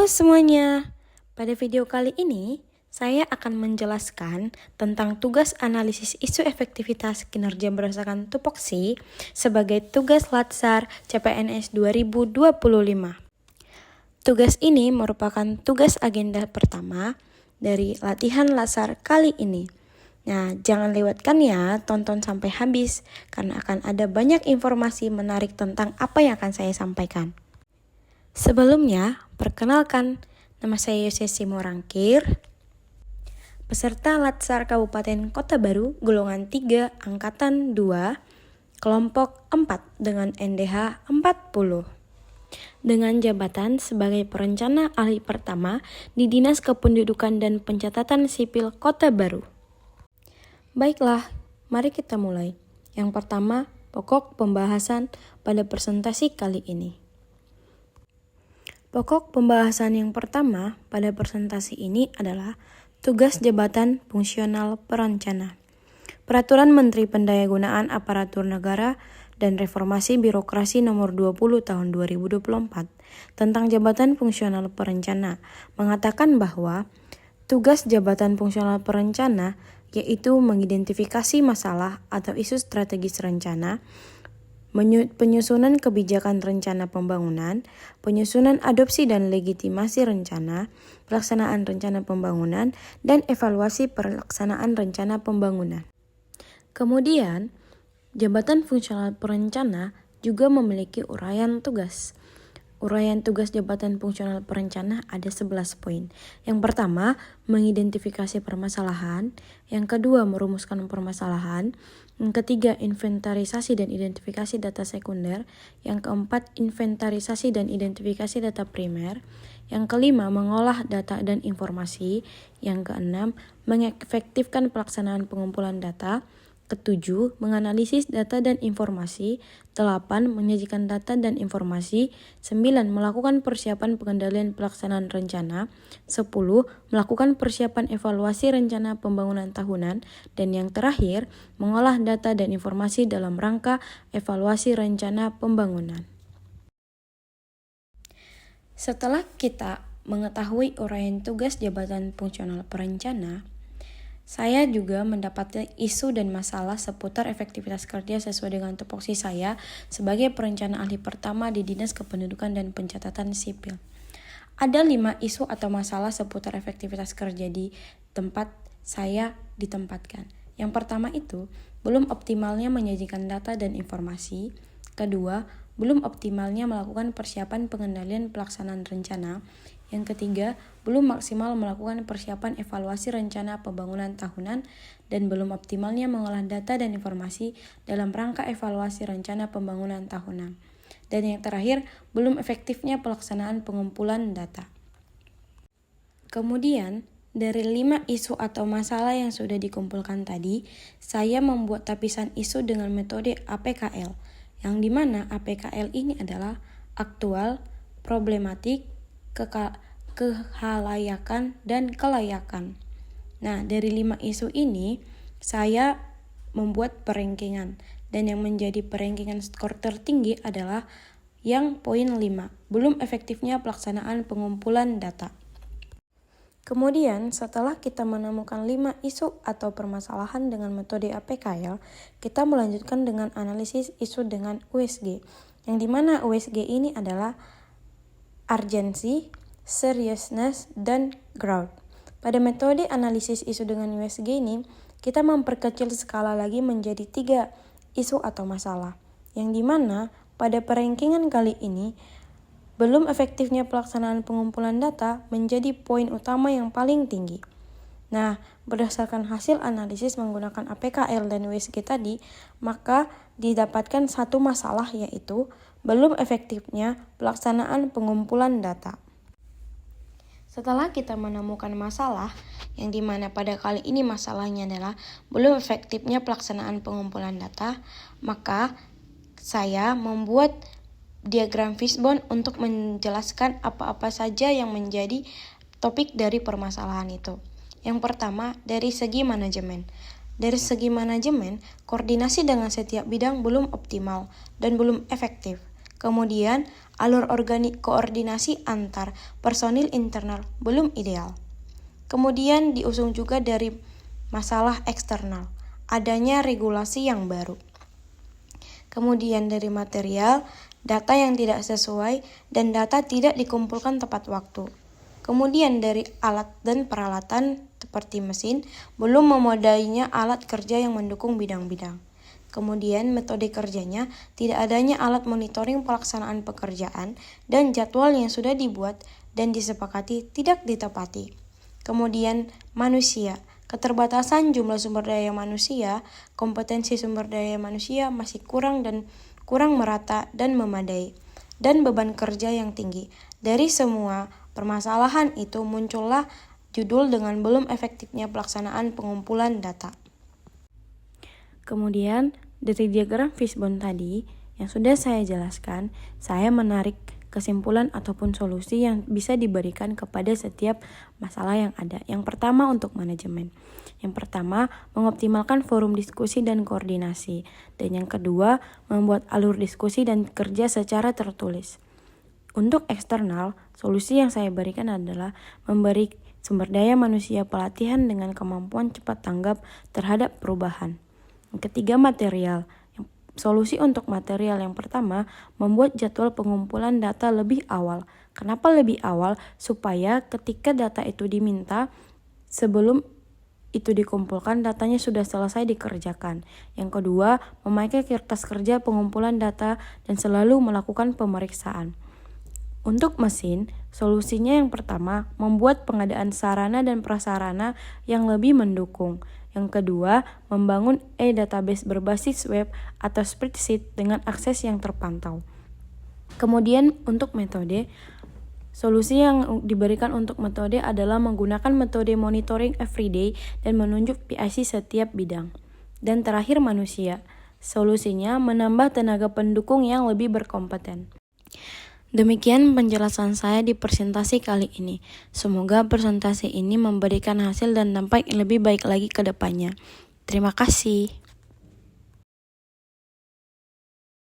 Halo semuanya, pada video kali ini saya akan menjelaskan tentang tugas analisis isu efektivitas kinerja berdasarkan tupoksi sebagai tugas Latsar CPNS 2025. Tugas ini merupakan tugas agenda pertama dari latihan Latsar kali ini. Nah, jangan lewatkan ya, tonton sampai habis karena akan ada banyak informasi menarik tentang apa yang akan saya sampaikan. Sebelumnya, perkenalkan, nama saya Yose Simorangkir, peserta Latsar Kabupaten Kota Baru, golongan 3, Angkatan 2, kelompok 4 dengan NDH 40. Dengan jabatan sebagai perencana ahli pertama di Dinas Kependudukan dan Pencatatan Sipil Kota Baru. Baiklah, mari kita mulai. Yang pertama, pokok pembahasan pada presentasi kali ini. Pokok pembahasan yang pertama pada presentasi ini adalah tugas jabatan fungsional perencana. Peraturan Menteri Pendayagunaan Aparatur Negara dan Reformasi Birokrasi Nomor 20 Tahun 2024 tentang jabatan fungsional perencana mengatakan bahwa tugas jabatan fungsional perencana yaitu mengidentifikasi masalah atau isu strategis rencana, penyusunan kebijakan rencana pembangunan, penyusunan adopsi dan legitimasi rencana, pelaksanaan rencana pembangunan, dan evaluasi pelaksanaan rencana pembangunan. Kemudian, jabatan fungsional perencana juga memiliki uraian tugas. Uraian tugas jabatan fungsional perencana ada 11 poin. Yang pertama, mengidentifikasi permasalahan. Yang kedua, merumuskan permasalahan. Yang ketiga, inventarisasi dan identifikasi data sekunder. Yang keempat, inventarisasi dan identifikasi data primer. Yang kelima, mengolah data dan informasi. Yang keenam, mengefektifkan pelaksanaan pengumpulan data. Ketujuh, menganalisis data dan informasi. 8. Menyajikan data dan informasi. 9. Melakukan persiapan pengendalian pelaksanaan rencana. 10. Melakukan persiapan evaluasi rencana pembangunan tahunan. Dan yang terakhir, mengolah data dan informasi dalam rangka evaluasi rencana pembangunan. Setelah kita mengetahui uraian tugas jabatan fungsional perencana, saya juga mendapatkan isu dan masalah seputar efektivitas kerja sesuai dengan tupoksi saya sebagai perencana ahli pertama di Dinas Kependudukan dan Pencatatan Sipil. Ada 5 isu atau masalah seputar efektivitas kerja di tempat saya ditempatkan. Yang pertama itu, belum optimalnya menyajikan data dan informasi. Kedua, belum optimalnya melakukan persiapan pengendalian pelaksanaan rencana. Yang ketiga, belum maksimal melakukan persiapan evaluasi rencana pembangunan tahunan dan belum optimalnya mengolah data dan informasi dalam rangka evaluasi rencana pembangunan tahunan. Dan yang terakhir, belum efektifnya pelaksanaan pengumpulan data. Kemudian, dari 5 isu atau masalah yang sudah dikumpulkan tadi, saya membuat tapisan isu dengan metode APKL, yang dimana APKL ini adalah aktual, problematik, kehalayakan, dan kelayakan. Nah, dari 5 isu ini, saya membuat perankingan. Dan yang menjadi perankingan skor tertinggi adalah yang poin 5, belum efektifnya pelaksanaan pengumpulan data. Kemudian, setelah kita menemukan 5 isu atau permasalahan dengan metode APKL, kita melanjutkan dengan analisis isu dengan USG, yang dimana USG ini adalah urgency, seriousness, dan growth. Pada metode analisis isu dengan USG ini, kita memperkecil skala lagi menjadi 3 isu atau masalah, yang dimana pada perankingan kali ini, belum efektifnya pelaksanaan pengumpulan data menjadi poin utama yang paling tinggi. Nah, berdasarkan hasil analisis menggunakan APKL dan USG tadi, maka didapatkan satu masalah yaitu belum efektifnya pelaksanaan pengumpulan data. Setelah kita menemukan masalah, yang dimana pada kali ini masalahnya adalah belum efektifnya pelaksanaan pengumpulan data, maka saya membuat diagram fishbone untuk menjelaskan apa-apa saja yang menjadi topik dari permasalahan itu. Yang pertama, dari segi manajemen. Dari segi manajemen, koordinasi dengan setiap bidang belum optimal dan belum efektif. Kemudian, alur koordinasi antar personil internal belum ideal. Kemudian diusung juga dari masalah eksternal, adanya regulasi yang baru. Kemudian dari material, data yang tidak sesuai dan data tidak dikumpulkan tepat waktu. Kemudian dari alat dan peralatan seperti mesin, belum memadainya alat kerja yang mendukung bidang-bidang. Kemudian metode kerjanya, tidak adanya alat monitoring pelaksanaan pekerjaan dan jadwal yang sudah dibuat dan disepakati tidak ditepati. Kemudian manusia, keterbatasan jumlah sumber daya manusia, kompetensi sumber daya manusia masih kurang merata dan memadai, dan beban kerja yang tinggi. Dari semua permasalahan itu muncullah judul dengan belum efektifnya pelaksanaan pengumpulan data. Kemudian, dari diagram fishbone tadi yang sudah saya jelaskan, saya menarik kesimpulan ataupun solusi yang bisa diberikan kepada setiap masalah yang ada. Yang pertama untuk manajemen. Yang pertama, mengoptimalkan forum diskusi dan koordinasi. Dan yang kedua, membuat alur diskusi dan kerja secara tertulis. Untuk eksternal, solusi yang saya berikan adalah memberi sumber daya manusia pelatihan dengan kemampuan cepat tanggap terhadap perubahan. Yang ketiga, material. Solusi untuk material yang pertama, membuat jadwal pengumpulan data lebih awal. Kenapa lebih awal? Supaya ketika data itu diminta, sebelum itu dikumpulkan, datanya sudah selesai dikerjakan. Yang kedua, memakai kertas kerja pengumpulan data dan selalu melakukan pemeriksaan. Untuk mesin, solusinya yang pertama, membuat pengadaan sarana dan prasarana yang lebih mendukung. Yang kedua, membangun database berbasis web atau spreadsheet dengan akses yang terpantau. Kemudian untuk metode, solusi yang diberikan untuk metode adalah menggunakan metode monitoring everyday dan menunjuk PIC setiap bidang. Dan terakhir manusia, solusinya menambah tenaga pendukung yang lebih berkompeten. Demikian penjelasan saya di presentasi kali ini. Semoga presentasi ini memberikan hasil dan dampak yang lebih baik lagi ke depannya. Terima kasih.